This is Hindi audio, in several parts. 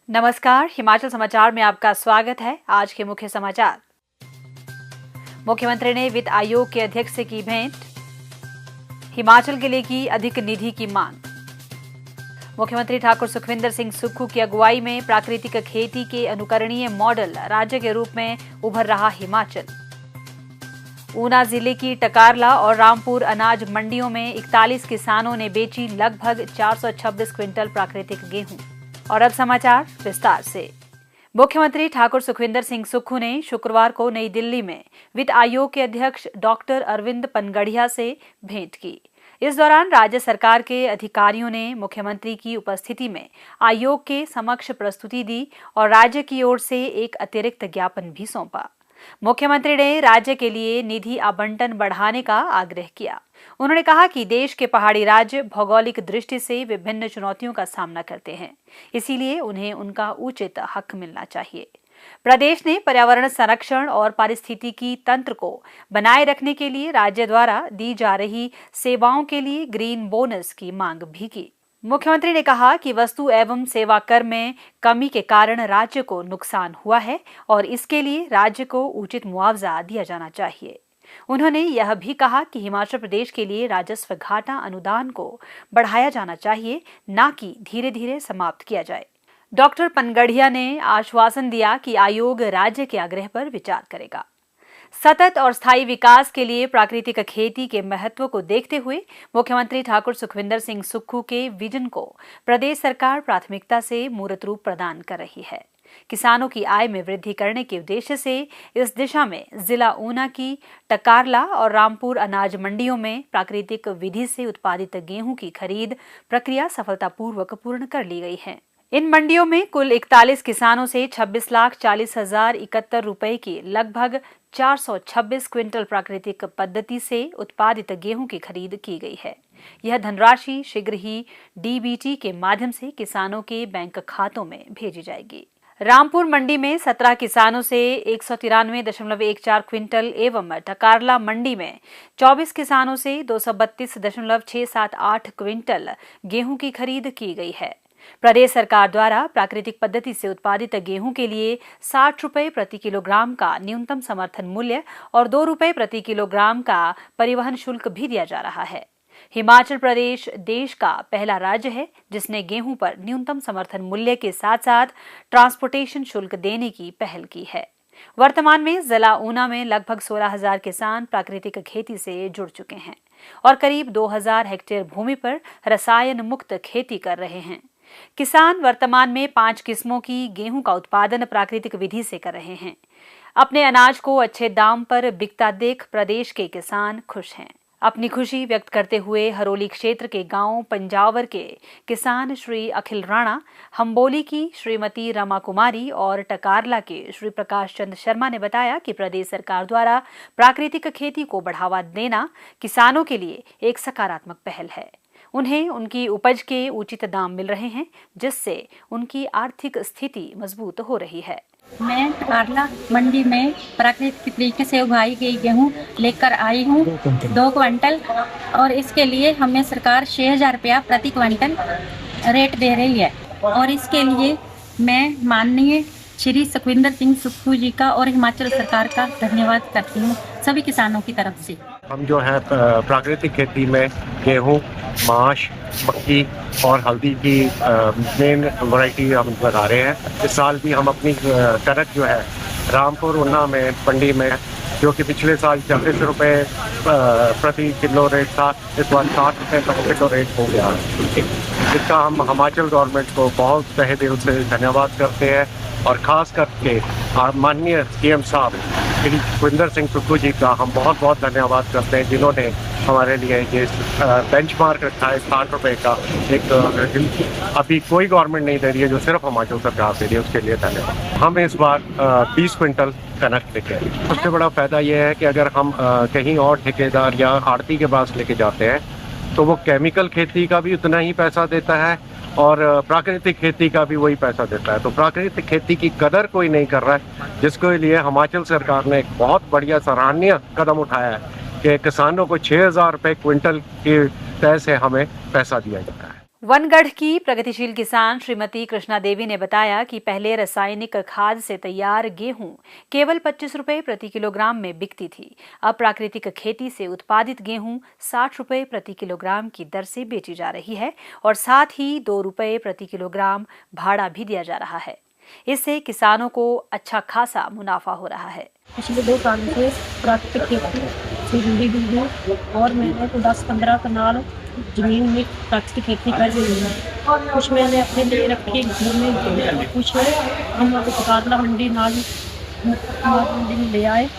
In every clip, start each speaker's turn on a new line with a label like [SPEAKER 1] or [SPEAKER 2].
[SPEAKER 1] नमस्कार, हिमाचल समाचार में आपका स्वागत है। आज के मुख्य समाचार। मुख्यमंत्री ने वित्त आयोग के अध्यक्ष से की भेंट। हिमाचल के लिए की अधिक निधि की मांग। मुख्यमंत्री ठाकुर सुखविंदर सिंह सुक्खू की अगुवाई में प्राकृतिक खेती के अनुकरणीय मॉडल राज्य के रूप में उभर रहा हिमाचल। ऊना जिले की टकारला और रामपुर अनाज मंडियों में 41 किसानों ने बेची लगभग 426 क्विंटल प्राकृतिक गेहूं। और अब समाचार विस्तार से। मुख्यमंत्री ठाकुर सुखविंदर सिंह सुक्खू ने शुक्रवार को नई दिल्ली में वित्त आयोग के अध्यक्ष डॉक्टर अरविंद पनगड़िया से भेंट की। इस दौरान राज्य सरकार के अधिकारियों ने मुख्यमंत्री की उपस्थिति में आयोग के समक्ष प्रस्तुति दी और राज्य की ओर से एक अतिरिक्त ज्ञापन भी सौंपा। मुख्यमंत्री ने राज्य के लिए निधि आवंटन बढ़ाने का आग्रह किया। उन्होंने कहा कि देश के पहाड़ी राज्य भौगोलिक दृष्टि से विभिन्न चुनौतियों का सामना करते हैं, इसीलिए उन्हें उनका उचित हक मिलना चाहिए। प्रदेश ने पर्यावरण संरक्षण और पारिस्थितिकी तंत्र को बनाए रखने के लिए राज्य द्वारा दी जा रही सेवाओं के लिए ग्रीन बोनस की मांग भी की। मुख्यमंत्री ने कहा कि वस्तु एवं सेवा कर में कमी के कारण राज्य को नुकसान हुआ है और इसके लिए राज्य को उचित मुआवजा दिया जाना चाहिए। उन्होंने यह भी कहा कि हिमाचल प्रदेश के लिए राजस्व घाटा अनुदान को बढ़ाया जाना चाहिए, न कि धीरे धीरे समाप्त किया जाए। डॉक्टर पनगड़िया ने आश्वासन दिया कि आयोग राज्य के आग्रह पर विचार करेगा। सतत और स्थायी विकास के लिए प्राकृतिक खेती के महत्व को देखते हुए मुख्यमंत्री ठाकुर सुखविंदर सिंह सुक्खू के विजन को प्रदेश सरकार प्राथमिकता से मूर्त रूप प्रदान कर रही है। किसानों की आय में वृद्धि करने के उद्देश्य से इस दिशा में जिला ऊना की टकारला और रामपुर अनाज मंडियों में प्राकृतिक विधि से उत्पादित गेहूं की खरीद प्रक्रिया सफलतापूर्वक पूर्ण कर ली गई है। इन मंडियों में कुल 41 किसानों से 26,40,071 रुपए की लगभग 426 क्विंटल प्राकृतिक पद्धति से उत्पादित गेहूं की खरीद की गई है। यह धनराशि शीघ्र ही डीबीटी के माध्यम से किसानों के बैंक खातों में भेजी जाएगी। रामपुर मंडी में 17 किसानों से 193.14 क्विंटल एवं टकारला मंडी में 24 किसानों से 232.678 क्विंटल गेहूं की खरीद की गई है। प्रदेश सरकार द्वारा प्राकृतिक पद्धति से उत्पादित गेहूं के लिए 60 रुपए प्रति किलोग्राम का न्यूनतम समर्थन मूल्य और 2 रुपए प्रति किलोग्राम का परिवहन शुल्क भी दिया जा रहा है। हिमाचल प्रदेश देश का पहला राज्य है जिसने गेहूं पर न्यूनतम समर्थन मूल्य के साथ साथ ट्रांसपोर्टेशन शुल्क देने की पहल की है। वर्तमान में जिला ऊना में लगभग 16,000 किसान प्राकृतिक खेती से जुड़ चुके हैं और करीब 2,000 हेक्टेयर भूमि पर रसायन मुक्त खेती कर रहे हैं। किसान वर्तमान में 5 किस्मों की गेहूं का उत्पादन प्राकृतिक विधि से कर रहे हैं। अपने अनाज को अच्छे दाम पर बिकता देख प्रदेश के किसान खुश हैं। अपनी खुशी व्यक्त करते हुए हरोली क्षेत्र के गांव पंजावर के किसान श्री अखिल राणा, हम्बोली की श्रीमती रमा कुमारी और टकारला के श्री प्रकाश चंद शर्मा ने बताया कि प्रदेश सरकार द्वारा प्राकृतिक खेती को बढ़ावा देना किसानों के लिए एक सकारात्मक पहल है। उन्हें उनकी उपज के उचित दाम मिल रहे हैं, जिससे उनकी आर्थिक स्थिति मजबूत हो रही है।
[SPEAKER 2] मैं टकारला मंडी में प्राकृतिक तरीके से उगाई गई गेहूं लेकर आई हूं 2 क्विंटल, और इसके लिए हमें सरकार 6,000 रुपया प्रति क्विंटल रेट दे रही है। और इसके लिए मैं माननीय श्री सुखविंदर सिंह सुक्खू जी का और हिमाचल सरकार का धन्यवाद करती हूँ सभी किसानों की तरफ से।
[SPEAKER 3] हम जो है प्राकृतिक खेती में गेहूं, माश, मक्की और हल्दी की मेन वैरायटी हम लगा रहे हैं। इस साल भी हम अपनी कनक जो है रामपुर ऊना में मंडी में, जो कि पिछले साल 40 रुपये प्रति किलो रेट था, इस बार 60 रुपये प्रति किलो रेट हो गया। इसका हम हिमाचल गवर्नमेंट को बहुत तहे दिल से धन्यवाद करते हैं और ख़ास करके माननीय सीएम साहब श्री सुखविंदर सिंह सुक्खू जी का हम बहुत बहुत धन्यवाद करते हैं, जिन्होंने हमारे लिए ये बेंचमार्क रखा है 60 रुपये का। एक अभी कोई गवर्नमेंट नहीं दे रही है, जो सिर्फ हिमाचल सरकार दे रही है, उसके लिए धन्यवाद। हम इस बार 20 क्विंटल कनक लेके आए। सबसे बड़ा फ़ायदा ये है कि अगर हम कहीं और ठेकेदार या आड़ती के पास लेके जाते हैं तो वो केमिकल खेती का भी उतना ही पैसा देता है और प्राकृतिक खेती का भी वही पैसा देता है। तो प्राकृतिक खेती की कदर कोई नहीं कर रहा है, जिसके लिए हिमाचल सरकार ने एक बहुत बढ़िया सराहनीय कदम उठाया है कि किसानों को 6,000 रुपये क्विंटल के तय से हमें पैसा दिया जाता है।
[SPEAKER 1] वनगढ़ की प्रगतिशील किसान श्रीमती कृष्णा देवी ने बताया कि पहले रासायनिक खाद से तैयार गेहूं केवल 25 रुपए प्रति किलोग्राम में बिकती थी। अब प्राकृतिक खेती से उत्पादित गेहूं 60 रुपए प्रति किलोग्राम की दर से बेची जा रही है और साथ ही 2 रुपए प्रति किलोग्राम भाड़ा भी दिया जा रहा है। इससे किसानों को अच्छा खासा मुनाफा हो रहा है।
[SPEAKER 4] पिछले 2 सालों से प्राकृतिक खेती से जुड़ी हुई हूँ और मैंने तो 10-15 कनाल जमीन में प्राकृतिक खेती कर रही हूँ। कुछ मैंने अपने लिए रखे घर में, कुछ हम कातला मंडी नाज मंडी में ले आए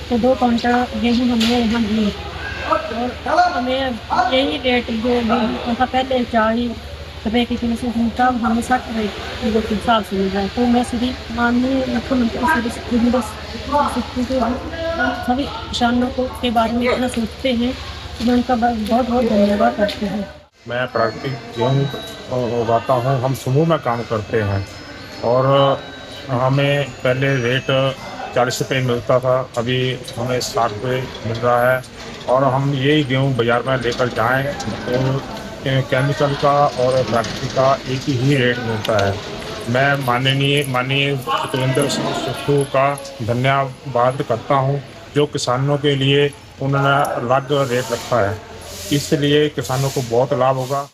[SPEAKER 4] तो 2 क्विंटल गेहूँ हमने यहाँ दी और हमें यही रेट जो गेहूँ था पहले 40 रुपये की किलो से था, हमें 60 रुपये किलो के हिसाब से मिल रहा है। तो मैं सभी माननीय मुख्यमंत्री सभी किसानों को के बारे में इतना सोचते हैं कि मैं उनका बहुत बहुत धन्यवाद करती हूँ।
[SPEAKER 5] मैं प्राकृतिक गेहूँ उगाता हूँ। हम समूह में काम करते हैं और हमें पहले रेट 40 रुपये मिलता था, अभी हमें 60 रुपये मिल रहा है और हम यही गेहूँ बाज़ार में लेकर जाएँ तो केमिकल का और प्राकृतिक का एक ही रेट मिलता है। मैं माननीय सुखविंदर सिंह सुक्खू का धन्यवाद करता हूं जो किसानों के लिए उन्होंने अलग रेट रखा है, इसलिए किसानों को बहुत लाभ होगा।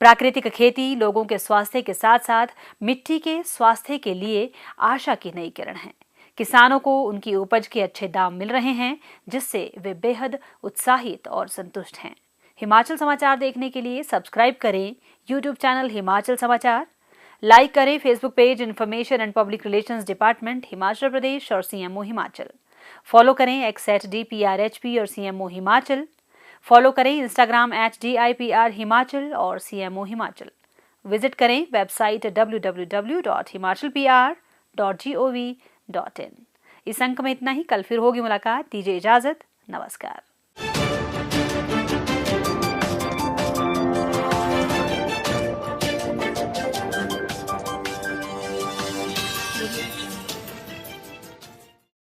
[SPEAKER 1] प्राकृतिक खेती लोगों के स्वास्थ्य के साथ साथ मिट्टी के स्वास्थ्य के लिए आशा की नई किरण है। किसानों को उनकी उपज के अच्छे दाम मिल रहे हैं, जिससे वे बेहद उत्साहित और संतुष्ट हैं। हिमाचल समाचार देखने के लिए सब्सक्राइब करें यूट्यूब चैनल हिमाचल समाचार, लाइक करें Facebook page information and public relations department Himachal Pradesh और सीएमओ हिमाचल, फॉलो करें x@DPRHP और सीएमओ हिमाचल, फॉलो करें इंस्टाग्राम @DIPR हिमाचल और सीएमओ हिमाचल, विजिट करें वेबसाइट www.himachalpr.gov.in। इस अंक में इतना ही, कल फिर होगी मुलाकात। दीजिए इजाजत, नमस्कार।